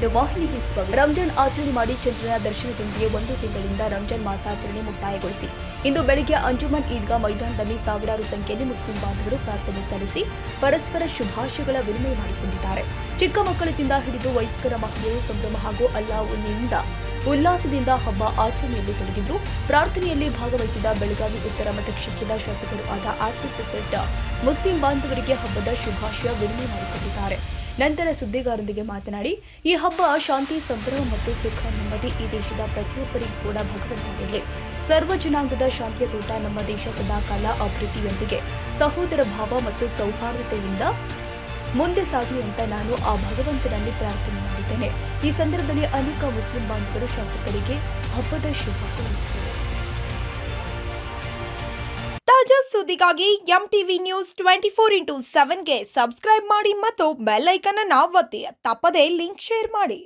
20 ವಾಹಿನಿಗೆ ಸ್ವಾಗತ. ರಂಜಾನ್ ಆಚರಣೆ ಮಾಡಿ ಚಂದ್ರನ ದರ್ಶನದೊಂದಿಗೆ 1 ತಿಂಗಳಿಂದ ರಂಜಾನ್ ಮಾಸಾಚರಣೆ ಮುಕ್ತಾಯಗೊಳಿಸಿ ಇಂದು ಬೆಳಗ್ಗೆ ಅಂಜುಮನ್ ಈದ್ಗಾ ಮೈದಾನದಲ್ಲಿ ಸಾವಿರಾರು ಸಂಖ್ಯೆಯಲ್ಲಿ ಮುಸ್ಲಿಂ ಬಾಂಧವರು ಪ್ರಾರ್ಥನೆ ಸಲ್ಲಿಸಿ ಪರಸ್ಪರ ಶುಭಾಶಯಗಳ ವಿನಿಮಯ ಮಾಡಿಕೊಂಡಿದ್ದಾರೆ. ಚಿಕ್ಕ ಮಕ್ಕಳಿಂದ ಹಿಡಿದು ವಯಸ್ಕರ ಮಹಿಳೆಯರು ಸಂಭ್ರಮ ಹಾಗೂ ಅಲ್ಲಾಹುವಿನಿಂದ ಉಲ್ಲಾಸದಿಂದ ಹಬ್ಬ ಆಚರಣೆಯಲ್ಲಿ ತೊಡಗಿದ್ದು, ಪ್ರಾರ್ಥನೆಯಲ್ಲಿ ಭಾಗವಹಿಸಿದ ಬೆಳಗಾವಿ ಉತ್ತರ ಮತಕ್ಷೇತ್ರದ ಶಾಸಕರು ಆದ ಆಸಿಫ್ ಸೇಠ್ ಮುಸ್ಲಿಂ ಬಾಂಧವರಿಗೆ ಹಬ್ಬದ ಶುಭಾಶಯ ವಿನಿಮಯ ಮಾಡಿಕೊಂಡಿದ್ದಾರೆ. ನಂತರ ಸುದ್ದಿಗಾರರೊಂದಿಗೆ ಮಾತನಾಡಿ, ಈ ಹಬ್ಬ ಶಾಂತಿ, ಸಂಭ್ರಮ ಮತ್ತು ಸುಖ, ನೆಮ್ಮದಿ ಈ ದೇಶದ ಪ್ರತಿಯೊಬ್ಬರಿಗೂ ಕೂಡ ಭಗವಂತನಿರಲಿ. ಸರ್ವ ಜನಾಂಗದ ಶಾಂತಿಯ ತೋಟ ನಮ್ಮ ದೇಶ ಸದಾಕಾಲ ಅಭಿವೃದ್ಧಿಯೊಂದಿಗೆ ಸಹೋದರ ಭಾವ ಮತ್ತು ಸೌಹಾರ್ದತೆಯಿಂದ ಮುಂದೆ ಸಾಗಲಿ ಅಂತ ನಾನು ಆ ಭಗವಂತನಲ್ಲಿ ಪ್ರಾರ್ಥನೆ ಮಾಡಿದ್ದೇನೆ. ಈ ಸಂದರ್ಭದಲ್ಲಿ ಅನೇಕ ಮುಸ್ಲಿಂ ಬಾಂಧವರು ಶಾಸಕರಿಗೆ ಹಬ್ಬದ ಶುಭ ಕೋರಿದರು. ತಾಜಾ ಸುದ್ದಿಗಾಗಿ ಎಂಟಿವಿ ನ್ಯೂಸ್ 24x7ಗೆ ಸಬ್ಸ್ಕ್ರೈಬ್ ಮಾಡಿ ಮತ್ತು ಬೆಲ್ ಐಕಾನ್ ಅನ್ನು ಒತ್ತಿ. ತಪ್ಪದೇ ಲಿಂಕ್ ಶೇರ್ ಮಾಡಿ.